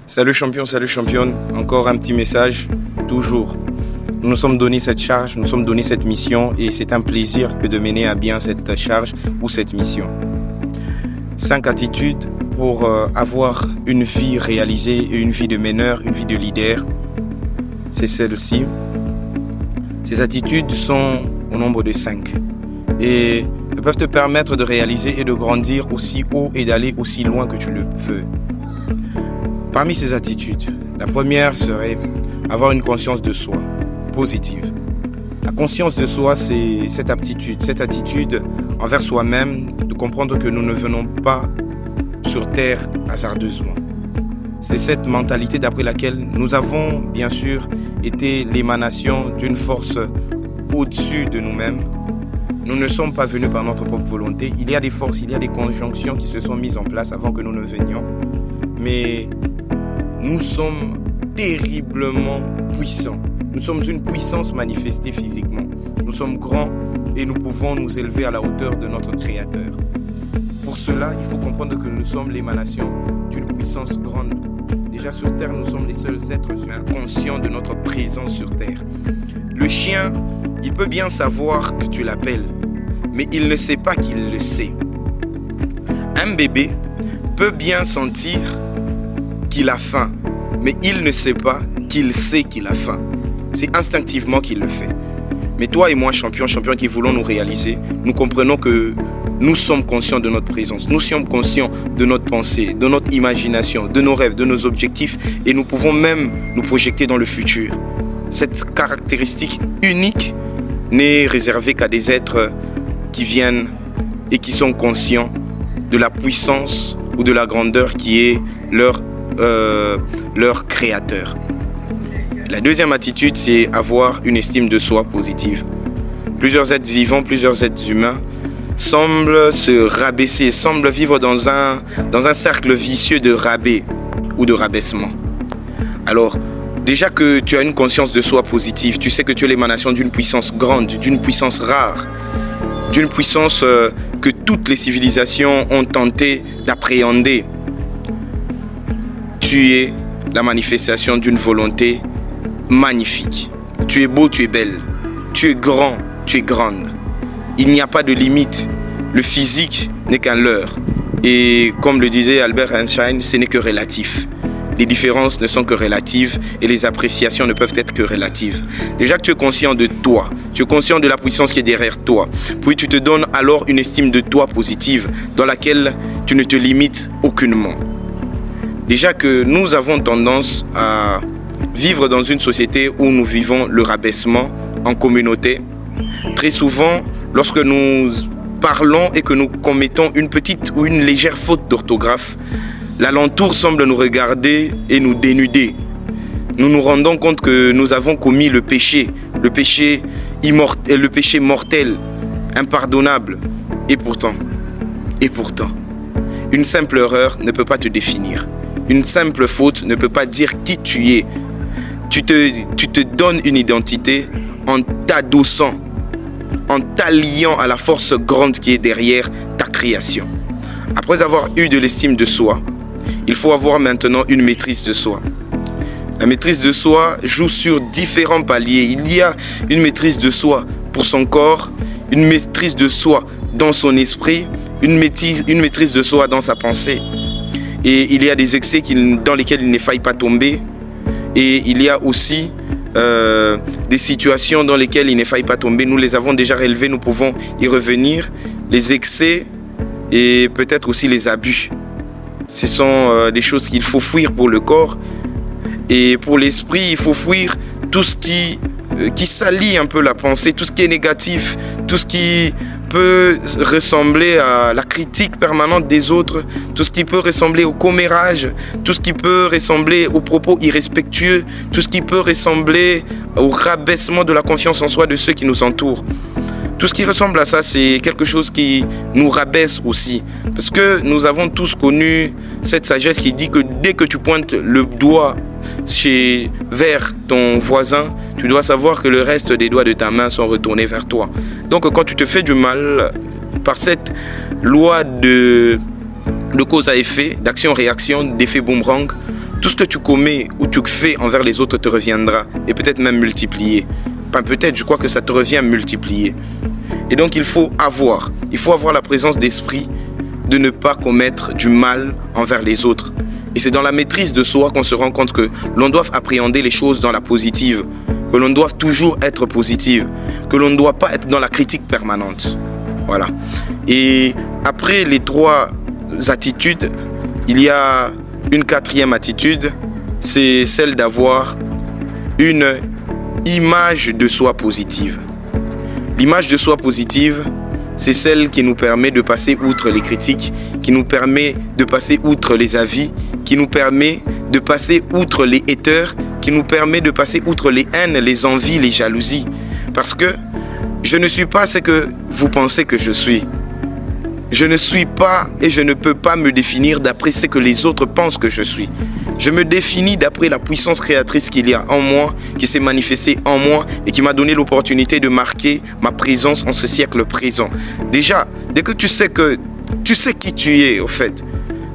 Salut champion, salut championne. Encore un petit message, toujours. Nous nous sommes donné cette charge, nous nous sommes donné cette mission et c'est un plaisir que de mener à bien cette charge ou cette mission. 5 attitudes pour avoir une vie réalisée, une vie de meneur, une vie de leader. C'est celle-ci. Ces attitudes sont au nombre de 5 et elles peuvent te permettre de réaliser et de grandir aussi haut et d'aller aussi loin que tu le veux. Parmi ces attitudes, la première serait avoir une conscience de soi, positive. La conscience de soi, c'est cette attitude envers soi-même, de comprendre que nous ne venons pas sur terre hasardeusement. C'est cette mentalité d'après laquelle nous avons bien sûr été l'émanation d'une force au-dessus de nous-mêmes. Nous ne sommes pas venus par notre propre volonté. Il y a des forces, il y a des conjonctions qui se sont mises en place avant que nous ne venions. Mais nous sommes terriblement puissants. Nous sommes une puissance manifestée physiquement. Nous sommes grands et nous pouvons nous élever à la hauteur de notre Créateur. Pour cela, il faut comprendre que nous sommes l'émanation d'une puissance grande. Déjà sur Terre, nous sommes les seuls êtres humains conscients de notre présence sur Terre. Le chien, il peut bien savoir que tu l'appelles, mais il ne sait pas qu'il le sait. Un bébé peut bien sentir qu'il a faim, mais il ne sait pas qu'il sait qu'il a faim. C'est instinctivement qu'il le fait. Mais toi et moi, champion qui voulons nous réaliser, nous comprenons que nous sommes conscients de notre présence, nous sommes conscients de notre pensée, de notre imagination, de nos rêves, de nos objectifs et nous pouvons même nous projeter dans le futur. Cette caractéristique unique n'est réservée qu'à des êtres qui viennent et qui sont conscients de la puissance ou de la grandeur qui est leur créateur. La deuxième attitude, c'est avoir une estime de soi positive. Plusieurs êtres vivants, plusieurs êtres humains semblent se rabaisser, semblent vivre dans un cercle vicieux de rabais ou de rabaissement. Alors, déjà que tu as une conscience de soi positive, tu sais que tu es l'émanation d'une puissance grande, d'une puissance rare, d'une puissance que toutes les civilisations ont tenté d'appréhender. Tu es la manifestation d'une volonté magnifique. Tu es beau, tu es belle. Tu es grand, tu es grande. Il n'y a pas de limite. Le physique n'est qu'un leurre. Et comme le disait Albert Einstein, ce n'est que relatif. Les différences ne sont que relatives et les appréciations ne peuvent être que relatives. Déjà que tu es conscient de toi, tu es conscient de la puissance qui est derrière toi, puis tu te donnes alors une estime de toi positive dans laquelle tu ne te limites aucunement. Déjà que nous avons tendance à vivre dans une société où nous vivons le rabaissement en communauté. Très souvent, lorsque nous parlons et que nous commettons une petite ou une légère faute d'orthographe, l'alentour semble nous regarder et nous dénuder. Nous nous rendons compte que nous avons commis le péché immortel, le péché mortel, impardonnable. Et pourtant, une simple erreur ne peut pas te définir. Une simple faute ne peut pas dire qui tu es. Tu te donnes une identité en t'adossant, en t'alliant à la force grande qui est derrière ta création. Après avoir eu de l'estime de soi, il faut avoir maintenant une maîtrise de soi. La maîtrise de soi joue sur différents paliers. Il y a une maîtrise de soi pour son corps, une maîtrise de soi dans son esprit, une maîtrise de soi dans sa pensée. Et il y a des excès dans lesquels il ne faille pas tomber. Et il y a aussi des situations dans lesquelles il ne faille pas tomber. Nous les avons déjà relevées, nous pouvons y revenir. Les excès et peut-être aussi les abus. Ce sont des choses qu'il faut fuir pour le corps. Et pour l'esprit, il faut fuir tout ce qui salit un peu la pensée, tout ce qui est négatif, tout ce qui peut ressembler à la critique permanente des autres, tout ce qui peut ressembler au commérage, tout ce qui peut ressembler aux propos irrespectueux, tout ce qui peut ressembler au rabaissement de la confiance en soi de ceux qui nous entourent. Tout ce qui ressemble à ça, c'est quelque chose qui nous rabaisse aussi. Parce que nous avons tous connu cette sagesse qui dit que dès que tu pointes le doigt vers ton voisin, tu dois savoir que le reste des doigts de ta main sont retournés vers toi. Donc quand tu te fais du mal, par cette loi de cause à effet, d'action-réaction, d'effet boomerang, tout ce que tu commets ou tu fais envers les autres te reviendra et peut-être même multiplié. Pas peut-être, je crois que ça te revient multiplié. Et donc il faut avoir la présence d'esprit de ne pas commettre du mal envers les autres. Et c'est dans la maîtrise de soi qu'on se rend compte que l'on doit appréhender les choses dans la positive, que l'on doit toujours être positive, que l'on ne doit pas être dans la critique permanente. Voilà. Et après les 3 attitudes, il y a une 4e attitude, c'est celle d'avoir une image de soi positive. L'image de soi positive, c'est celle qui nous permet de passer outre les critiques, qui nous permet de passer outre les avis, qui nous permet de passer outre les haters, qui nous permet de passer outre les haines, les envies, les jalousies. Parce que je ne suis pas ce que vous pensez que je suis. Je ne suis pas et je ne peux pas me définir d'après ce que les autres pensent que je suis. Je me définis d'après la puissance créatrice qu'il y a en moi, qui s'est manifestée en moi et qui m'a donné l'opportunité de marquer ma présence en ce siècle présent. Déjà, dès que tu sais qui tu es, au fait,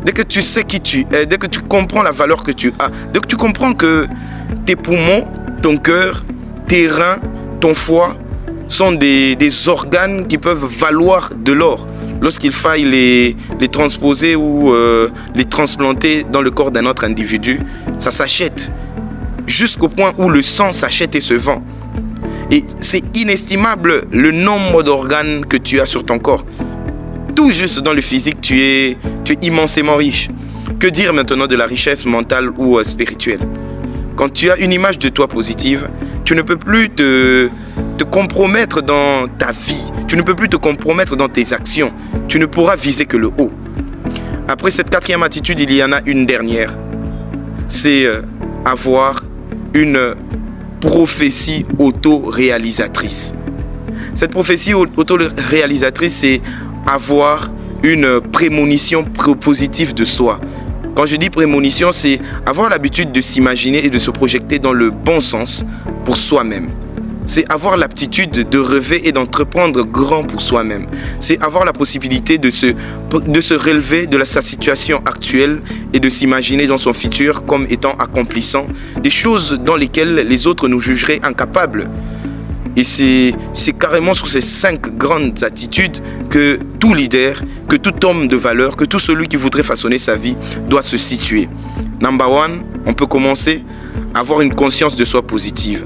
dès que tu sais qui tu es, dès que tu comprends la valeur que tu as, dès que tu comprends que tes poumons, ton cœur, tes reins, ton foie sont des organes qui peuvent valoir de l'or. Lorsqu'il faille les transposer ou les transplanter dans le corps d'un autre individu, ça s'achète. Jusqu'au point où le sang s'achète et se vend. Et c'est inestimable le nombre d'organes que tu as sur ton corps. Tout juste dans le physique, tu es immensément riche. Que dire maintenant de la richesse mentale ou spirituelle? Quand tu as une image de toi positive, tu ne peux plus te compromettre dans ta vie. Tu ne peux plus te compromettre dans tes actions. Tu ne pourras viser que le haut. Après cette 4e attitude, il y en a une dernière. C'est avoir une prophétie auto-réalisatrice. Cette prophétie auto-réalisatrice, c'est avoir une prémonition positive de soi. Quand je dis prémonition, c'est avoir l'habitude de s'imaginer et de se projeter dans le bon sens pour soi-même. C'est avoir l'aptitude de rêver et d'entreprendre grand pour soi-même. C'est avoir la possibilité de se relever de sa situation actuelle et de s'imaginer dans son futur comme étant accomplissant des choses dans lesquelles les autres nous jugeraient incapables. Et c'est carrément sur ces 5 grandes attitudes que tout leader, que tout homme de valeur, que tout celui qui voudrait façonner sa vie doit se situer. Number 1, on peut commencer à avoir une conscience de soi positive.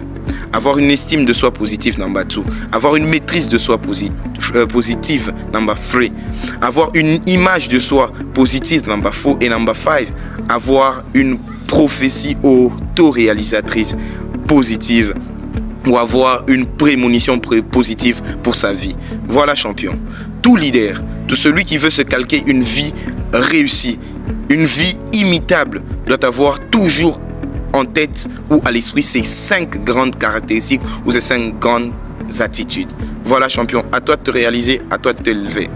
Avoir une estime de soi positive, number 2. Avoir une maîtrise de soi positive, number 3. Avoir une image de soi positive, number 4. Et number 5, avoir une prophétie auto-réalisatrice positive ou avoir une prémonition positive pour sa vie. Voilà, champion. Tout leader, tout celui qui veut se calquer une vie réussie, une vie imitable, doit avoir toujours en tête ou à l'esprit ces 5 grandes caractéristiques ou ces 5 grandes attitudes. Voilà, champion, à toi de te réaliser, à toi de te lever.